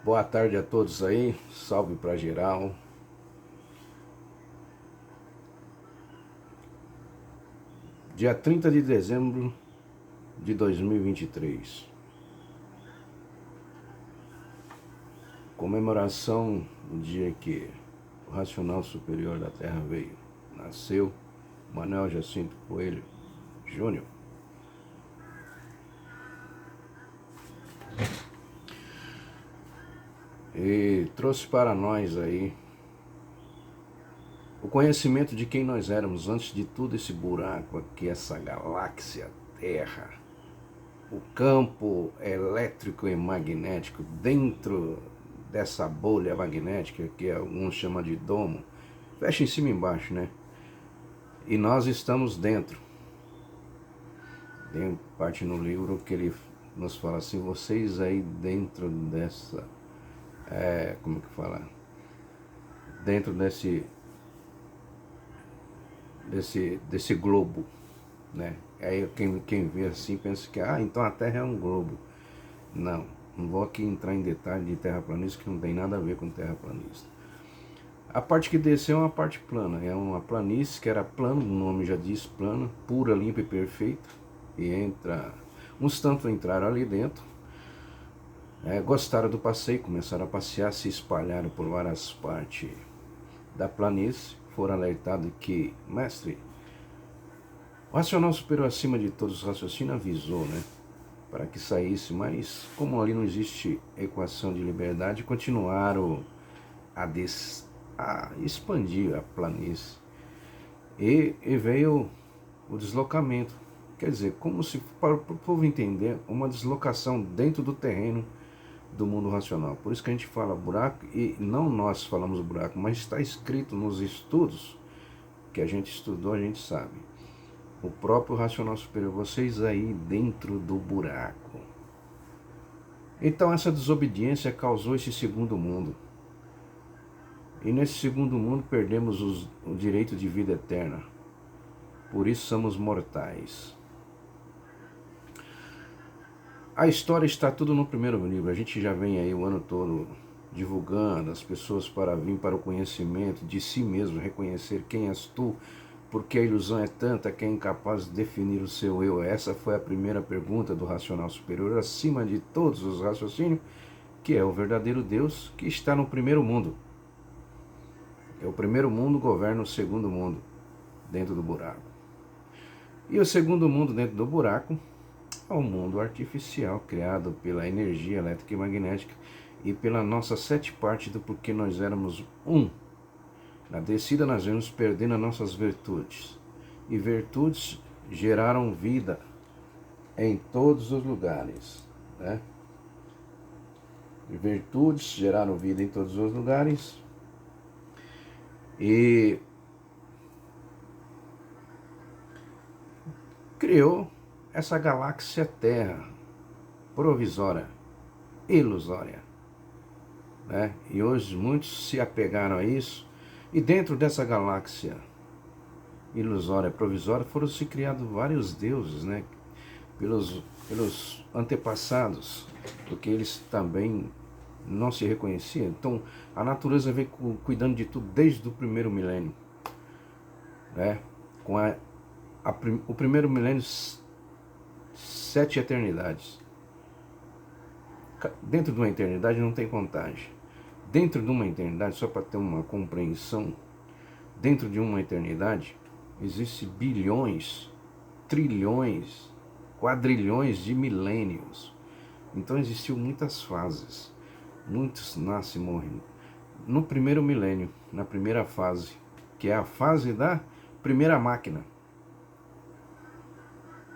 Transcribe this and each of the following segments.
Boa tarde a todos aí, salve pra geral. Dia 30 de dezembro de 2023. Comemoração do dia que o Racional Superior da Terra veio. Nasceu Manuel Jacinto Coelho Júnior. E trouxe para nós aí o conhecimento de quem nós éramos antes de tudo esse buraco aqui, essa galáxia Terra. O campo elétrico e magnético dentro dessa bolha magnética que alguns chamam de domo, fecha em cima e embaixo, né? E nós estamos dentro. Tem parte no livro que ele nos fala assim: vocês aí dentro dessa, como que fala? Dentro desse globo, né? Aí quem vê assim pensa que então a Terra é um globo. Não vou aqui entrar em detalhe de terraplanista, que não tem nada a ver com terraplanista. A parte que desceu é uma parte plana, é uma planície que era plano, o nome já diz plana, pura, limpa e perfeita. E uns tantos entraram ali dentro, gostaram do passeio, começaram a passear, se espalharam por várias partes da planície, foram alertados que, mestre, o racional superior acima de todos os raciocínios avisou, né? Para que saísse, mas como ali não existe equação de liberdade, continuaram a expandir a planície. E veio o deslocamento. Quer dizer, como se, para o povo entender, uma deslocação dentro do terreno do mundo racional. Por isso que a gente fala buraco, e não nós falamos buraco, mas está escrito nos estudos que a gente estudou, a gente sabe. O próprio racional superior, vocês aí dentro do buraco. Então essa desobediência causou esse segundo mundo. E nesse segundo mundo perdemos o direito de vida eterna. Por isso somos mortais. A história está tudo no primeiro livro. A gente já vem aí o ano todo divulgando as pessoas para vir para o conhecimento de si mesmo, reconhecer quem és tu, porque a ilusão é tanta que é incapaz de definir o seu eu. Essa foi a primeira pergunta do racional superior, acima de todos os raciocínios, que é o verdadeiro Deus que está no primeiro mundo. O primeiro mundo governa o segundo mundo dentro do buraco. E o segundo mundo dentro do buraco é o mundo artificial criado pela energia elétrica e magnética e pela nossa sete partes do porquê nós éramos um. Na descida nós vamos perdendo as nossas virtudes. E virtudes geraram vida em todos os lugares, né? E virtudes geraram vida em todos os lugares. E criou essa galáxia Terra provisória, ilusória, né? E hoje muitos se apegaram a isso. E dentro dessa galáxia ilusória, provisória, foram se criados vários deuses, né? Pelos antepassados, porque eles também não se reconheciam. Então a natureza vem cuidando de tudo desde o primeiro milênio, né? Com o primeiro milênio, 7 eternidades. Dentro de uma eternidade não tem contagem. Dentro de uma eternidade, só para ter uma compreensão, dentro de uma eternidade existem bilhões, trilhões, quadrilhões de milênios. Então existiu muitas fases. Muitos nascem e morrem. No primeiro milênio, na primeira fase, que é a fase da primeira máquina.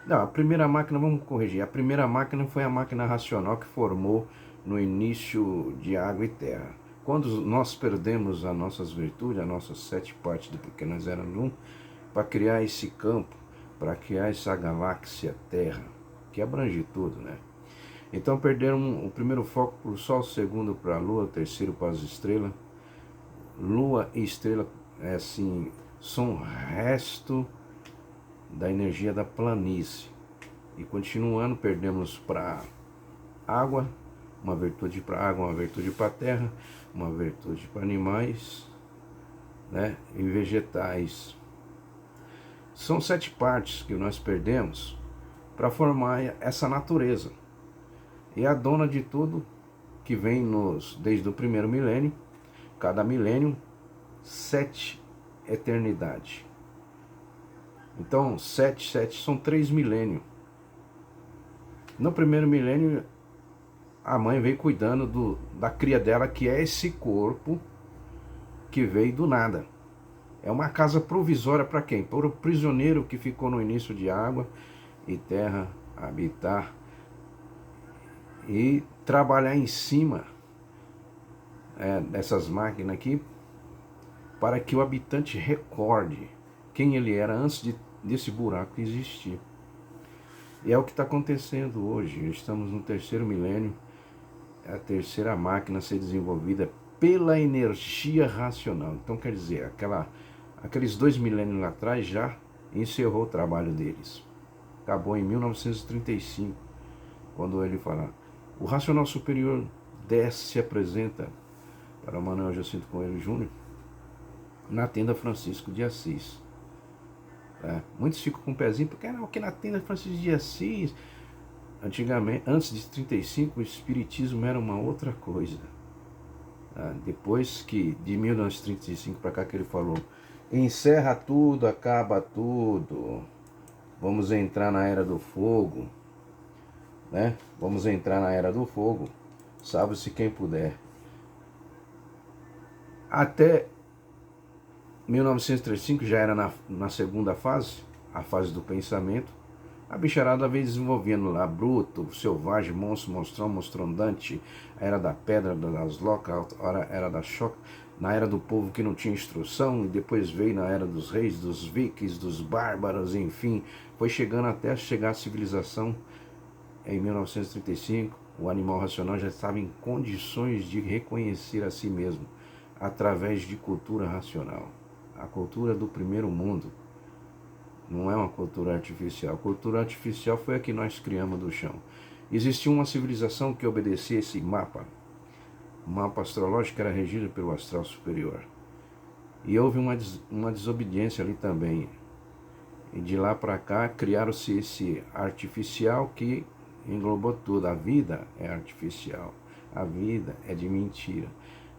Não, a primeira máquina, vamos corrigir, a primeira máquina foi a máquina racional que formou no início de água e terra. Quando nós perdemos as nossas virtudes, as nossas 7 partes do porque nós éramos um, para criar esse campo, para criar essa galáxia Terra, que abrange tudo, né? Então perderam o primeiro foco para o Sol, o segundo para a Lua, o terceiro para as estrelas. Lua e estrela, assim, são resto da energia da planície. E continuando, perdemos para água, uma virtude para água, uma virtude para terra, uma virtude para animais, né, e vegetais. São 7 partes que nós perdemos para formar essa natureza. E a dona de tudo que vem desde o primeiro milênio, cada milênio, 7 eternidade. Então, 7 são 3 milênios. No primeiro milênio, a mãe veio cuidando da cria dela, que é esse corpo que veio do nada. É uma casa provisória para quem? Para o prisioneiro que ficou no início de água e terra, habitar e trabalhar em cima dessas máquinas aqui, para que o habitante recorde quem ele era antes desse buraco existir. E é o que está acontecendo hoje. Estamos no terceiro milênio, é a terceira máquina a ser desenvolvida pela energia racional. Então, quer dizer, aqueles 2 milênios lá atrás já encerrou o trabalho deles. Acabou em 1935, quando ele fala: o racional superior se apresenta para Manuel Jacinto Coelho Júnior na tenda Francisco de Assis. Muitos ficam com o pezinho, porque na tenda Francisco de Assis, antigamente, antes de 35, o espiritismo era uma outra coisa. Depois que, de 1935 para cá, que ele falou: encerra tudo, acaba tudo, vamos entrar na era do fogo, né? Vamos entrar na era do fogo, salve-se quem puder. Até 1935 já era na segunda fase, a fase do pensamento. A bicharada veio desenvolvendo lá, bruto, selvagem, monstro, monstrão, monstrondante, a era da pedra, das locas, a era da choca, na era do povo que não tinha instrução, e depois veio na era dos reis, dos vikings, dos bárbaros, enfim, foi chegando até chegar à civilização. Em 1935, o animal racional já estava em condições de reconhecer a si mesmo, através de cultura racional. A cultura do primeiro mundo não é uma cultura artificial. A cultura artificial foi a que nós criamos do chão. Existia uma civilização que obedecia esse mapa. O mapa astrológico era regido pelo astral superior. E houve uma desobediência ali também. E de lá para cá criaram-se esse artificial que englobou tudo. A vida é artificial. A vida é de mentira.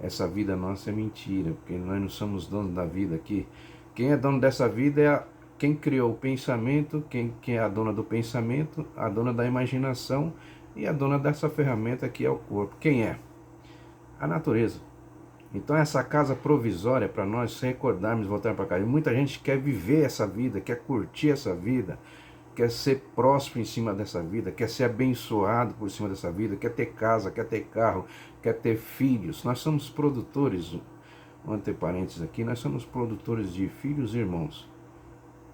Essa vida nossa é mentira, porque nós não somos donos da vida aqui. Quem é dono dessa vida é quem criou o pensamento, quem é a dona do pensamento, a dona da imaginação e a dona dessa ferramenta que é o corpo. Quem é? A natureza. Então essa casa provisória para nós recordarmos, voltar para cá. E muita gente quer viver essa vida, quer curtir essa vida, quer ser próspero em cima dessa vida, quer ser abençoado por cima dessa vida, quer ter casa, quer ter carro, quer ter filhos. Nós somos produtores, entre parênteses aqui, nós somos produtores de filhos e irmãos,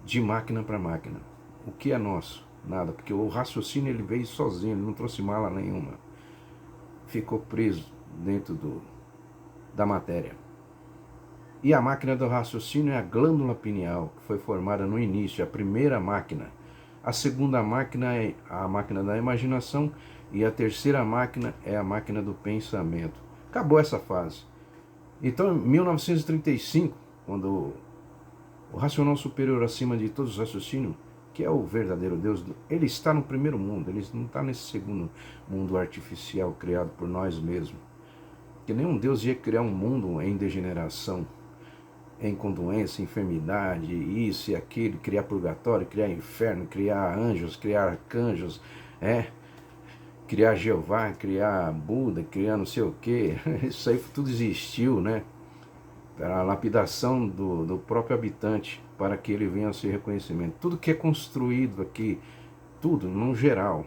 de máquina para máquina. O que é nosso? Nada, porque o raciocínio ele veio sozinho, ele não trouxe mala nenhuma. Ficou preso dentro da matéria. E a máquina do raciocínio é a glândula pineal, que foi formada no início, a primeira máquina. A segunda máquina é a máquina da imaginação e a terceira máquina é a máquina do pensamento. Acabou essa fase. Então, em 1935, quando o racional superior acima de todos os raciocínios, que é o verdadeiro Deus, ele está no primeiro mundo, ele não está nesse segundo mundo artificial criado por nós mesmos. Porque nenhum Deus ia criar um mundo em degeneração, com doença, enfermidade, isso e aquilo, criar purgatório, criar inferno, criar anjos, criar arcanjos, criar Jeová, criar Buda, criar não sei o que. Isso aí tudo existiu, né? Para a lapidação do próprio habitante, para que ele venha a ser reconhecimento. Tudo que é construído aqui, tudo, no geral,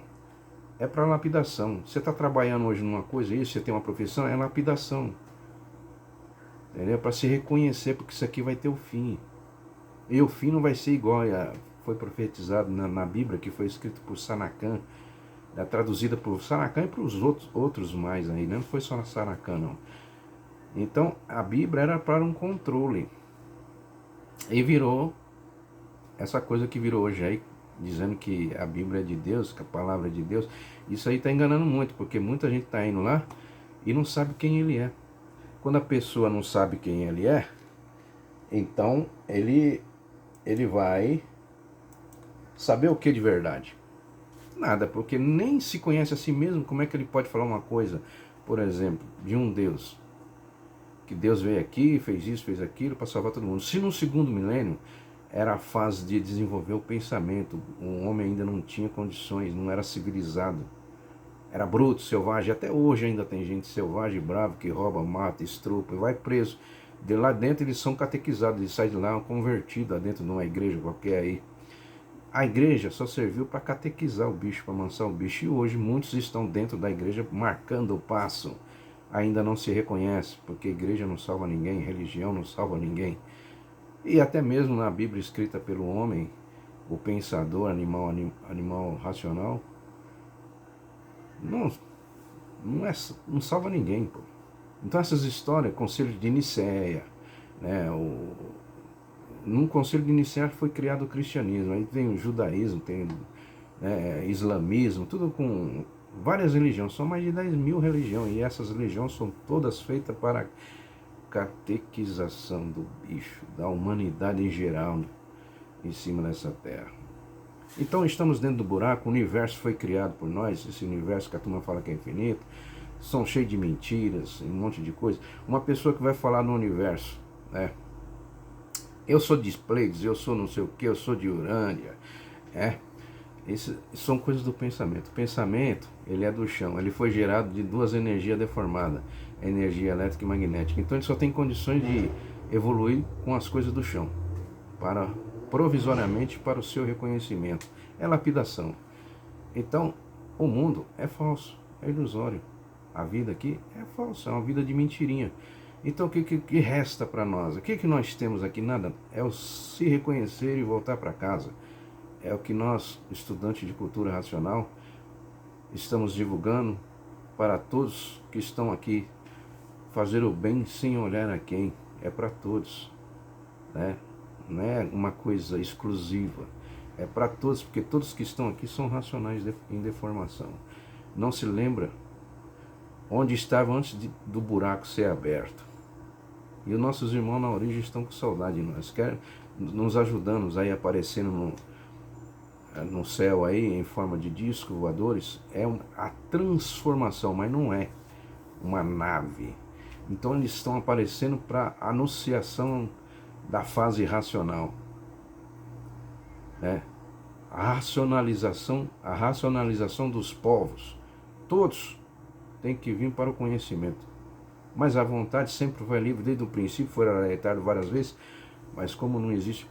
é para lapidação. Você está trabalhando hoje numa coisa, isso, você tem uma profissão, é lapidação. Entendeu? Para se reconhecer, porque isso aqui vai ter o fim. E o fim não vai ser igual foi profetizado na Bíblia, que foi escrito por Sanacan, traduzida por Sanacan e para os outros mais aí, não foi só na Sanacan, não. Então, a Bíblia era para um controle. E virou essa coisa que virou hoje aí, dizendo que a Bíblia é de Deus, que a palavra é de Deus. Isso aí está enganando muito, porque muita gente está indo lá e não sabe quem ele é. Quando a pessoa não sabe quem ele é, então ele vai saber o que de verdade? Nada, porque nem se conhece a si mesmo. Como é que ele pode falar uma coisa, por exemplo, de um Deus? Que Deus veio aqui, fez isso, fez aquilo para salvar todo mundo. Se no segundo milênio era a fase de desenvolver o pensamento, o homem ainda não tinha condições, não era civilizado, era bruto, selvagem. Até hoje ainda tem gente selvagem, bravo, que rouba, mata, estrupa e vai preso. De lá dentro eles são catequizados, eles saem de lá convertidos dentro de uma igreja qualquer aí. A igreja só serviu para catequizar o bicho, para amansar o bicho. E hoje muitos estão dentro da igreja marcando o passo. Ainda não se reconhece, porque a igreja não salva ninguém, religião não salva ninguém. E até mesmo na Bíblia escrita pelo homem, o pensador, animal racional, não, não salva ninguém, pô. Então essas histórias, Conselho de Nicéia, né, num Conselho de Nicéia foi criado o cristianismo, aí tem o judaísmo, tem islamismo, tudo com várias religiões, são mais de 10.000 religiões, e essas religiões são todas feitas para a catequização do bicho, da humanidade em geral, em cima dessa terra. Então estamos dentro do buraco, o universo foi criado por nós, esse universo que a turma fala que é infinito, são cheios de mentiras, um monte de coisa. Uma pessoa que vai falar no universo, né? Eu sou de Pleiades, eu sou não sei o que, eu sou de Urânia, isso são coisas do pensamento. O pensamento, ele é do chão, ele foi gerado de duas energias deformadas, a energia elétrica e magnética. Então ele só tem condições de evoluir com as coisas do chão, provisoriamente para o seu reconhecimento. É lapidação. Então, o mundo é falso, é ilusório. A vida aqui é falsa, é uma vida de mentirinha. Então o que resta para nós? O que nós temos aqui? Nada. É o se reconhecer e voltar para casa. É o que nós, estudantes de cultura racional, estamos divulgando para todos que estão aqui. Fazer o bem sem olhar a quem. É para todos, né? Não é uma coisa exclusiva. É para todos, porque todos que estão aqui são racionais em deformação. Não se lembra onde estavam antes do buraco ser aberto. E os nossos irmãos na origem estão com saudade de nós, querem nos ajudando, aí aparecendo no céu aí em forma de discos voadores. É a transformação, mas não é uma nave. Então eles estão aparecendo para anunciação da fase racional, né? A racionalização dos povos. Todos têm que vir para o conhecimento. Mas a vontade sempre foi livre, desde o princípio, foi alertado várias vezes, mas como não existe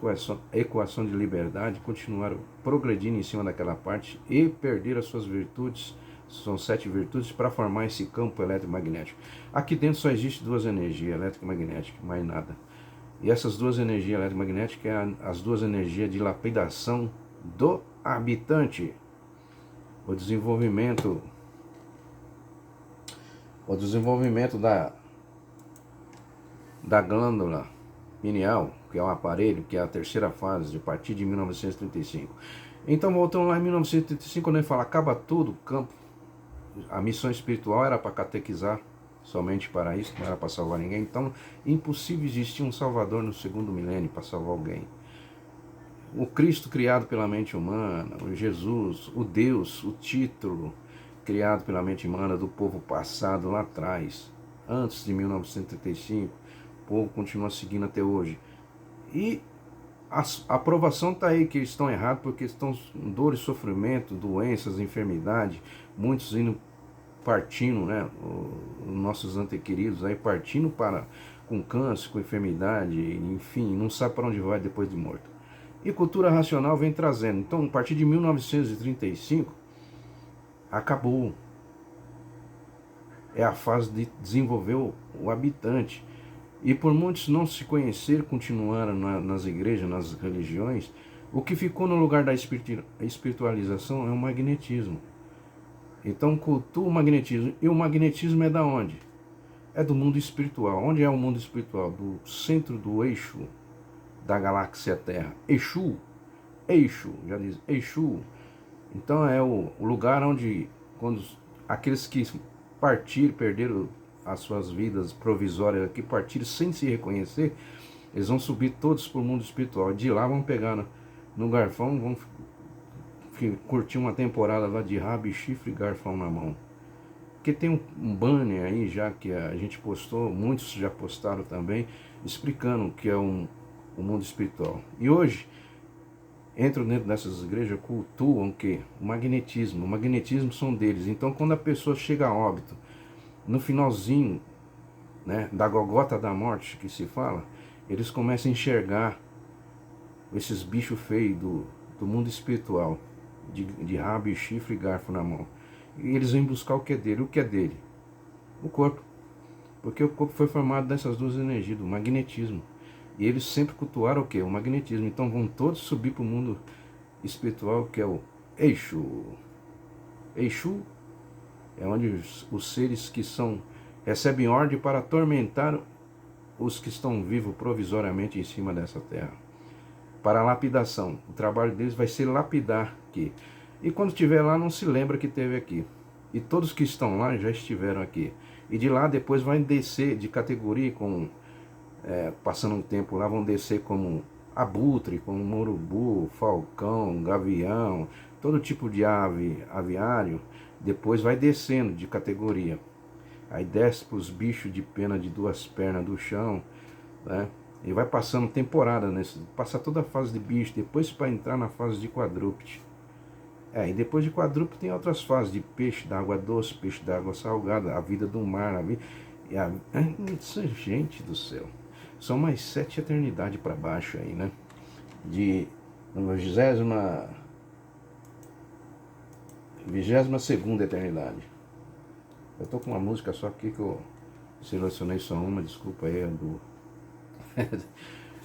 equação de liberdade, continuaram progredindo em cima daquela parte e perderam as suas virtudes, são 7 virtudes, para formar esse campo eletromagnético. Aqui dentro só existe 2 energias, elétrica e magnética, mais nada. E essas 2 energias eletromagnéticas são as 2 energias de lapidação do habitante. O desenvolvimento da glândula pineal, que é um aparelho, que é a terceira fase, a partir de 1935. Então, voltando lá em 1935, quando ele fala, acaba tudo, o campo, a missão espiritual era para catequizar, somente para isso, não era para salvar ninguém. Então, impossível existir um salvador no segundo milênio para salvar alguém. O Cristo criado pela mente humana, o Jesus, o Deus, o título criado pela mente humana do povo passado lá atrás, antes de 1935, o povo continua seguindo até hoje. E a aprovação está aí, que eles estão errados, porque estão com dor e sofrimento, doenças, enfermidade, muitos indo partindo, né, os nossos antequeridos aí partindo com câncer, com enfermidade, enfim, não sabe para onde vai depois de morto. E cultura racional vem trazendo. Então, a partir de 1935, acabou. É a fase de desenvolver o habitante. E por muitos não se conhecer, continuaram nas igrejas, nas religiões, o que ficou no lugar da espiritualização é o magnetismo. Então cultua o magnetismo. E o magnetismo é da onde? É do mundo espiritual. Onde é o mundo espiritual? Do centro do eixo da galáxia Terra. Exu Eixo, já diz Exu. Então é o lugar onde, quando aqueles que partiram, perderam as suas vidas provisórias aqui, partiram sem se reconhecer, eles vão subir todos para o mundo espiritual. De lá vão pegar no garfão, vão curtir uma temporada lá de rabo e chifre e garfão na mão. Porque tem um banner aí já que a gente postou, muitos já postaram também, explicando o que é o mundo espiritual. E hoje, entram dentro dessas igrejas, cultuam o quê? O magnetismo. O magnetismo são deles. Então, quando a pessoa chega a óbito, no finalzinho, né, da gogota da morte que se fala, eles começam a enxergar esses bichos feios do mundo espiritual, de rabo e chifre e garfo na mão. E eles vêm buscar o que é dele. O que é dele? O corpo. Porque o corpo foi formado dessas duas energias, do magnetismo. E eles sempre cultuaram o que? O magnetismo. Então vão todos subir para o mundo espiritual, que é o Exu. Exu é onde os seres que recebem ordem para atormentar os que estão vivos provisoriamente em cima dessa terra. Para a lapidação. O trabalho deles vai ser lapidar aqui. E quando estiver lá, não se lembra que teve aqui. E todos que estão lá já estiveram aqui. E de lá depois vai descer de categoria, passando um tempo lá, vão descer como abutre, como morubu, falcão, gavião, todo tipo de aviário. Depois vai descendo de categoria. Aí desce para os bichos de pena de duas pernas do chão, né? E vai passando temporada passa toda a fase de bicho, depois para entrar na fase de quadrúpede. E depois de quadrúpede tem outras fases de peixe da água doce, peixe da água salgada, a vida do mar, gente do céu. São mais 7 eternidades para baixo aí, né? De 22ª eternidade. Eu tô com uma música só aqui que eu selecionei só uma, desculpa aí,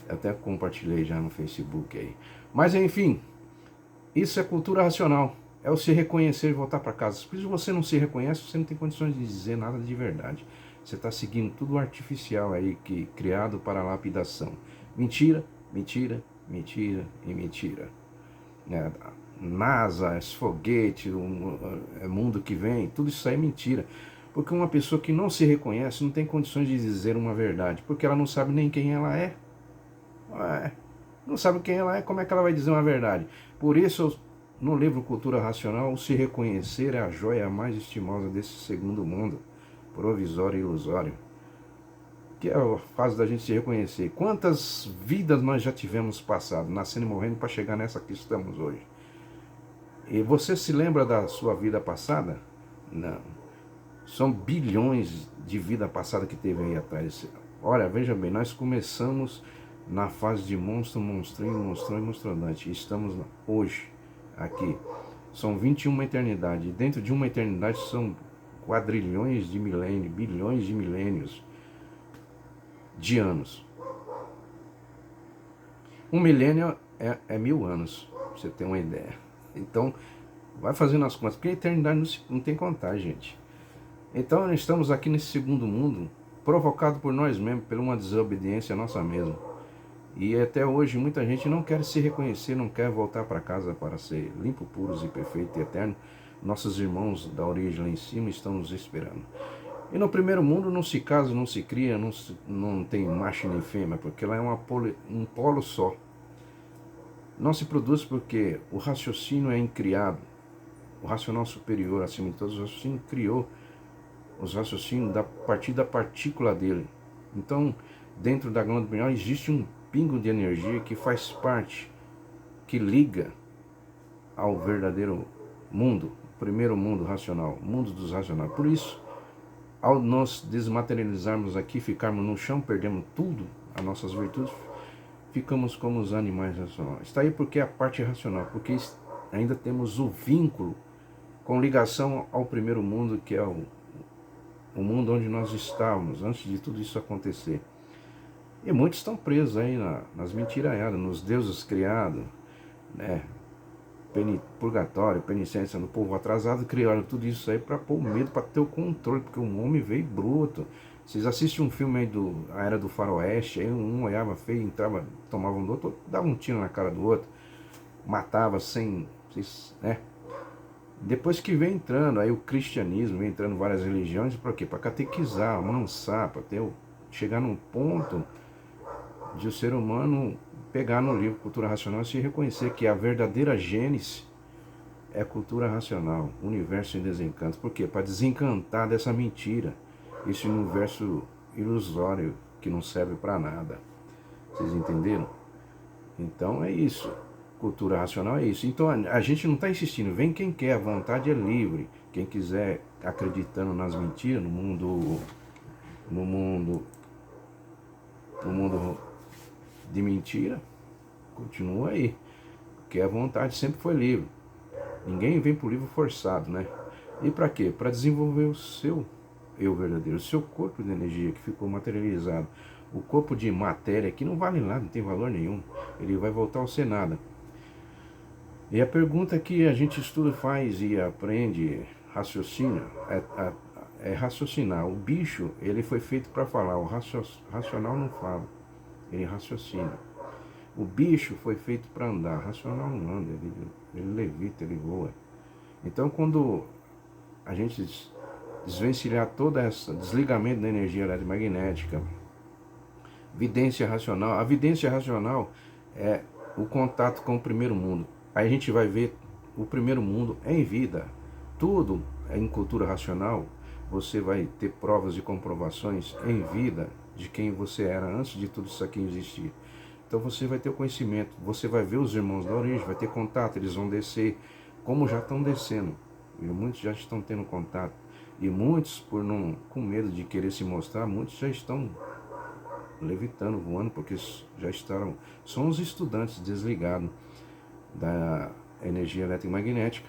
até compartilhei já no Facebook aí. Mas enfim, isso é cultura racional. É o se reconhecer e voltar para casa. Se você não se reconhece, você não tem condições de dizer nada de verdade. Você está seguindo tudo artificial aí, criado para lapidação. Mentira, mentira, mentira e mentira. NASA, esse foguete, o mundo que vem, tudo isso aí é mentira. Porque uma pessoa que não se reconhece não tem condições de dizer uma verdade. Porque ela não sabe nem quem ela é. Não sabe quem ela é, como é que ela vai dizer uma verdade? Por isso, no livro Cultura Racional, o se reconhecer é a joia mais estimosa desse segundo mundo, provisório e ilusório. Que é a fase da gente se reconhecer. Quantas vidas nós já tivemos passado, nascendo e morrendo, para chegar nessa que estamos hoje? E você se lembra da sua vida passada? Não. São bilhões de vida passada que teve aí atrás. Olha, veja bem, nós começamos na fase de monstro, monstrinho, monstrão e monstrodante. Estamos hoje aqui. São 21 eternidades. Dentro de uma eternidade são quadrilhões de milênios, bilhões de milênios de anos. Um milênio é 1000 anos, pra você ter uma ideia. Então, vai fazendo as contas, porque a eternidade não tem contar, gente. Então, nós estamos aqui nesse segundo mundo, provocado por nós mesmos, por uma desobediência nossa mesma. E até hoje muita gente não quer se reconhecer, não quer voltar para casa para ser limpo, puros e perfeito e eterno. Nossos irmãos da origem lá em cima estão nos esperando. E no primeiro mundo não se casa, não se cria, não tem macho nem fêmea, porque lá é um polo só. Não se produz porque o raciocínio é incriado. O racional superior, acima de todos os raciocínios, criou os raciocínios a partir da partícula dele. Então, dentro da glândula pineal existe um pingo de energia que faz parte, que liga ao verdadeiro mundo, o primeiro mundo racional, o mundo dos racionais. Por isso, ao nós desmaterializarmos aqui, ficarmos no chão, perdemos tudo, as nossas virtudes, ficamos como os animais racionais. Está aí porque é a parte racional, porque ainda temos o vínculo com ligação ao primeiro mundo, que é o mundo onde nós estávamos antes de tudo isso acontecer. E muitos estão presos aí nas mentiraiadas, nos deuses criados, né? Purgatório, penitência no povo atrasado, criaram tudo isso aí para pôr medo, para ter o controle, porque o homem veio bruto. Vocês assistem um filme aí A Era do Faroeste, aí um olhava feio, entrava, tomava um do outro, dava um tiro na cara do outro. matava sem, né? Depois que vem entrando, aí o cristianismo, vem entrando várias religiões, para quê? Para catequizar, amansar, para chegar num ponto de o ser humano pegar no livro Cultura Racional e se reconhecer que a verdadeira gênese é a cultura racional, o universo em desencanto. Por quê? Para desencantar dessa mentira, esse universo ilusório que não serve para nada. Vocês entenderam? Então é isso. Cultura racional é isso. Então a gente não está insistindo. Vem quem quer, a vontade é livre. Quem quiser acreditando nas mentiras, no mundo de mentira, continua aí. Porque a vontade sempre foi livre. Ninguém vem para o livro forçado, né? E para quê? Para desenvolver o seu eu verdadeiro, o seu corpo de energia que ficou materializado. O corpo de matéria que não vale nada, não tem valor nenhum. Ele vai voltar ao ser nada. E a pergunta que a gente estuda, faz e aprende, raciocina, é raciocinar. O bicho, ele foi feito para falar, o racional não fala, ele raciocina. O bicho foi feito para andar, o racional não anda, ele levita, ele voa. Então quando a gente desvencilhar todo esse desligamento da energia eletromagnética, vidência racional, a vidência racional é o contato com o primeiro mundo. Aí a gente vai ver o primeiro mundo em vida. Tudo é em cultura racional. Você vai ter provas e comprovações em vida de quem você era antes de tudo isso aqui existir. Então você vai ter o conhecimento, você vai ver os irmãos da origem, vai ter contato, eles vão descer, como já estão descendo. E muitos já estão tendo contato. E muitos, por não, com medo de querer se mostrar, muitos já estão levitando, voando, porque já são os estudantes desligados da energia eletromagnética.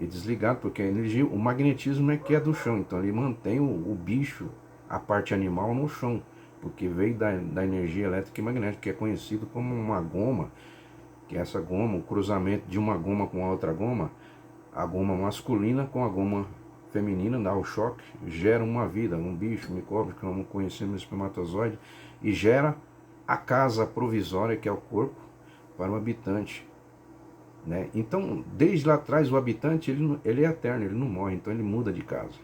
E desligado porque a energia, o magnetismo é que é do chão, então ele mantém o bicho, a parte animal no chão, porque veio da energia elétrica e magnética, que é conhecido como uma goma, que é essa goma, o cruzamento de uma goma com a outra goma, a goma masculina com a goma feminina dá o choque, gera uma vida, um bicho, um micróbio, que nós conhecemos no espermatozoide, e gera a casa provisória, que é o corpo, para o habitante. Né? Então, desde lá atrás, o habitante ele é eterno, ele não morre, então ele muda de casa.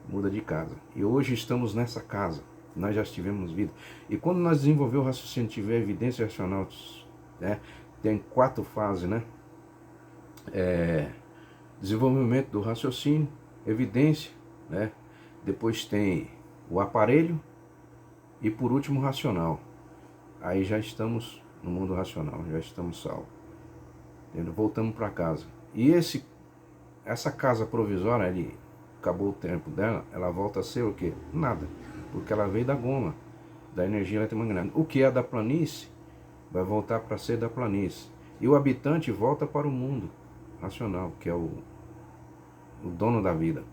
Muda de casa. E hoje estamos nessa casa, nós já tivemos vida. E quando nós desenvolvemos o raciocínio, tiver evidência racional, né? Tem 4 fases, né? Desenvolvimento do raciocínio, evidência, né? Depois tem o aparelho e por último o racional. Aí já estamos no mundo racional, já estamos salvos. Voltamos para casa. E essa casa provisória, ali, acabou o tempo dela, ela volta a ser o quê? Nada. Porque ela veio da goma, da energia eletromagnética. O que é da planície, vai voltar para ser da planície. E o habitante volta para o mundo racional, que é o dono da vida.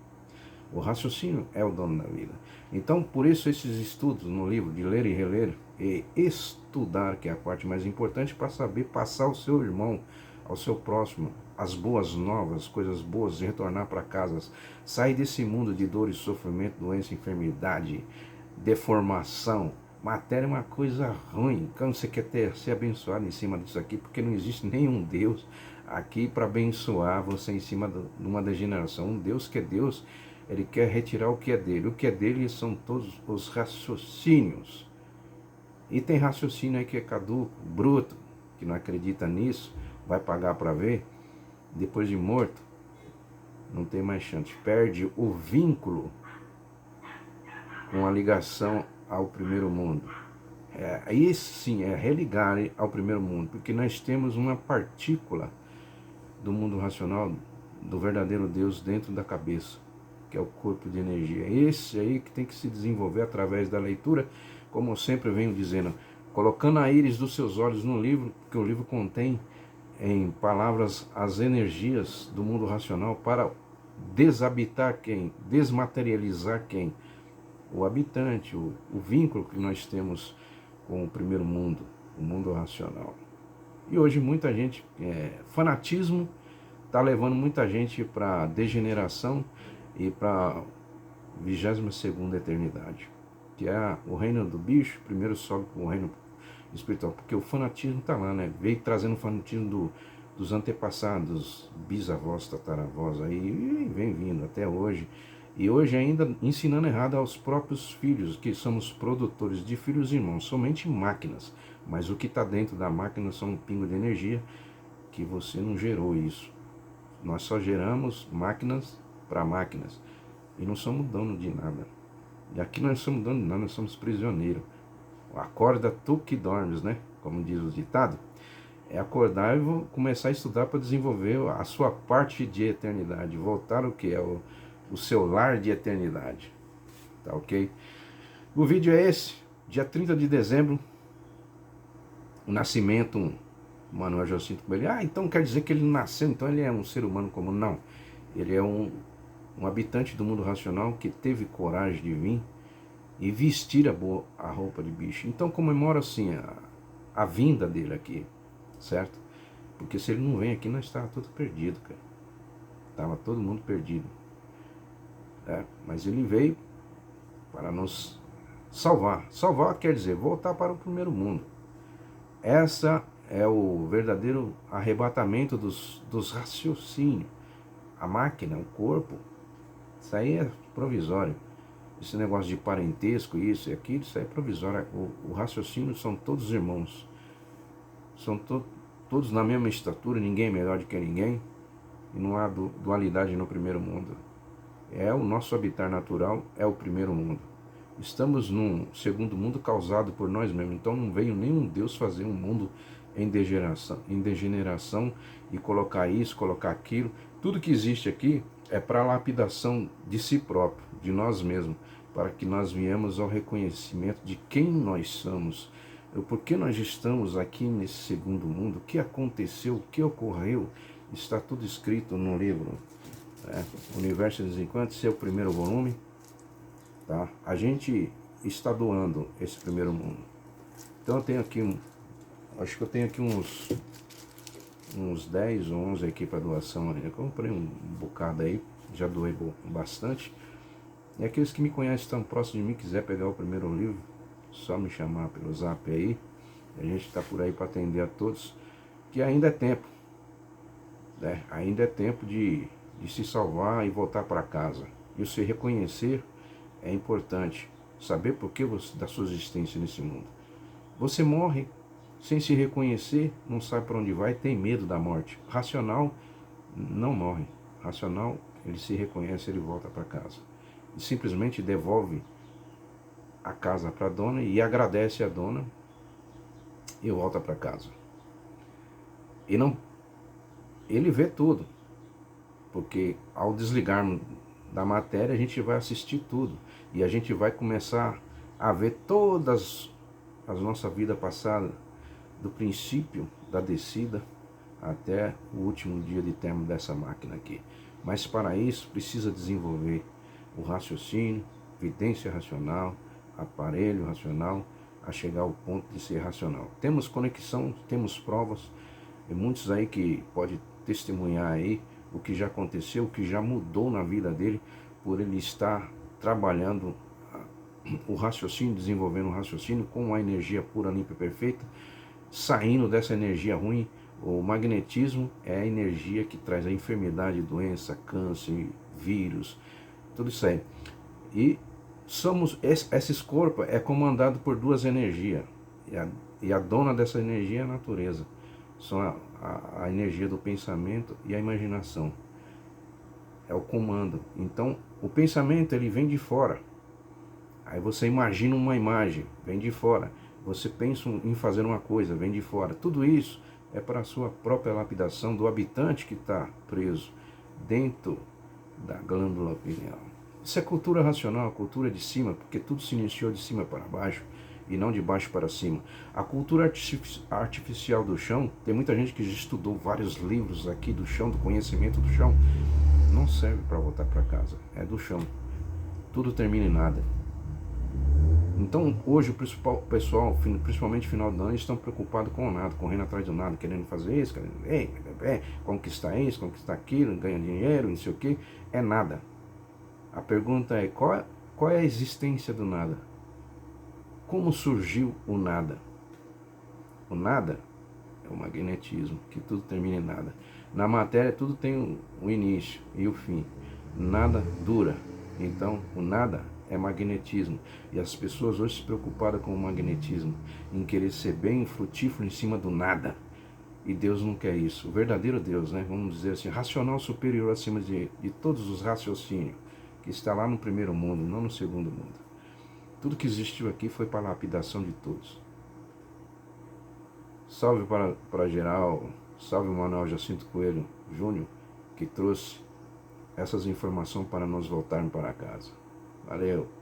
O raciocínio é o dono da vida. Então, por isso esses estudos no livro, de ler e reler, e estudar, que é a parte mais importante, para saber passar ao seu irmão, ao seu próximo, as boas novas, coisas boas, retornar para casa, sair desse mundo de dor e sofrimento, doença, enfermidade, deformação. Matéria é uma coisa ruim. Quando você quer ser abençoado em cima disso aqui, porque não existe nenhum Deus aqui para abençoar você em cima de uma degeneração. Um Deus que é Deus, ele quer retirar o que é dele. O que é dele são todos os raciocínios. E tem raciocínio aí que é caduco, bruto, que não acredita nisso, vai pagar para ver. Depois de morto, não tem mais chance. Perde o vínculo com a ligação ao primeiro mundo. Aí sim é religar ao primeiro mundo, porque nós temos uma partícula do mundo racional, do verdadeiro Deus dentro da cabeça, que é o corpo de energia. Esse aí que tem que se desenvolver através da leitura, como eu sempre venho dizendo, colocando a íris dos seus olhos no livro, porque o livro contém em palavras as energias do mundo racional para deshabitar quem? Desmaterializar quem? O habitante, o vínculo que nós temos com o primeiro mundo, o mundo racional. E hoje muita gente, fanatismo está levando muita gente para degeneração e para 22ª eternidade, que é o reino do bicho. Primeiro sobe para o reino espiritual, porque o fanatismo está lá, né? Veio trazendo o fanatismo dos antepassados, bisavós, tataravós, aí e vem vindo até hoje. E hoje ainda ensinando errado aos próprios filhos, que somos produtores de filhos e irmãos, somente máquinas. Mas o que está dentro da máquina são um pingo de energia que você não gerou isso. Nós só geramos máquinas para máquinas e não somos dono de nada. E aqui nós somos dono de nada, nós somos prisioneiros. Acorda tu que dormes, né? Como diz o ditado. É acordar e vou começar a estudar para desenvolver a sua parte de eternidade. Voltar o que é o seu lar de eternidade. Tá ok? O vídeo é esse. Dia 30 de dezembro. O nascimento. Manuel Jacinto Coelho. Ah, então quer dizer que ele nasceu, então ele é um ser humano comum. Não. Ele é um habitante do mundo racional que teve coragem de vir e vestir a roupa de bicho. Então comemora assim a vinda dele aqui, certo? Porque se ele não vem aqui, nós estávamos tudo perdido, cara. Estava todo mundo perdido. Mas ele veio para nos salvar. Salvar quer dizer voltar para o primeiro mundo. Essa é o verdadeiro arrebatamento dos raciocínios. A máquina, o corpo, isso aí é provisório. Esse negócio de parentesco, isso e aquilo, isso aí é provisório. O raciocínio são todos irmãos. São todos na mesma estatura, ninguém é melhor do que ninguém. E não há dualidade no primeiro mundo. O nosso habitat natural é o primeiro mundo. Estamos num segundo mundo causado por nós mesmos. Então não veio nenhum Deus fazer um mundo em degeneração e colocar isso, colocar aquilo. Tudo que existe aqui é para a lapidação de si próprio, de nós mesmos, para que nós viemos ao reconhecimento de quem nós somos, por que nós estamos aqui nesse segundo mundo, o que aconteceu, o que ocorreu, está tudo escrito no livro. Universo dos Encantos, esse é o primeiro volume. Tá? A gente está doando esse primeiro mundo. Então eu tenho aqui, acho que eu tenho aqui uns 10 ou 11 aqui para doação. Eu comprei um bocado aí, já doei bastante. E aqueles que me conhecem, estão próximos de mim, quiser pegar o primeiro livro, só me chamar pelo zap aí. A gente está por aí para atender a todos, que ainda é tempo. Ainda é tempo de se salvar e voltar para casa. E se reconhecer é importante. Saber por que da sua existência nesse mundo. Você morre sem se reconhecer, não sabe para onde vai, tem medo da morte. Racional não morre. Racional, ele se reconhece, ele volta para casa. E simplesmente devolve a casa para a dona e agradece a dona e volta para casa. E não, ele vê tudo. Porque ao desligarmos da matéria, a gente vai assistir tudo. E a gente vai começar a ver todas as nossa vida passada, do princípio da descida até o último dia de término dessa máquina aqui. Mas para isso precisa desenvolver o raciocínio, vidência racional, aparelho racional, a chegar ao ponto de ser racional. Temos conexão, temos provas, e muitos aí que podem testemunhar aí o que já aconteceu, o que já mudou na vida dele, por ele estar trabalhando o raciocínio, desenvolvendo o raciocínio com a energia pura, limpa e perfeita, saindo dessa energia ruim. O magnetismo é a energia que traz a enfermidade, doença, câncer, vírus, tudo isso aí. E esses corpos é comandado por duas energias, e a dona dessa energia é a natureza. São a energia do pensamento e a imaginação. É o comando. Então, o pensamento, ele vem de fora. Aí você imagina uma imagem, vem de fora. Você pensa em fazer uma coisa, vem de fora. Tudo isso é para a sua própria lapidação do habitante que está preso dentro da glândula pineal. Isso é cultura racional, cultura de cima, porque tudo se iniciou de cima para baixo e não de baixo para cima. A cultura artificial do chão, tem muita gente que já estudou vários livros aqui do chão, do conhecimento do chão, não serve para voltar para casa, é do chão. Tudo termina em nada. Então hoje o pessoal, principalmente no final do ano, estão preocupados com o nada, correndo atrás do nada, querendo fazer isso, conquistar isso, conquistar aquilo, ganhar dinheiro, não sei o que, é nada. A pergunta é, qual é a existência do nada? Como surgiu o nada? O nada é o magnetismo, que tudo termina em nada. Na matéria tudo tem um início e o fim. Nada dura. Então o nada é magnetismo. E as pessoas hoje se preocuparam com o magnetismo, em querer ser bem frutífero em cima do nada. E Deus não quer isso. O verdadeiro Deus, né? Vamos dizer assim, racional superior acima de todos os raciocínios, que está lá no primeiro mundo, não no segundo mundo. Tudo que existiu aqui foi para a lapidação de todos. Salve para geral, salve o Manuel Jacinto Coelho Júnior, que trouxe essas informações para nós voltarmos para casa. Valeu!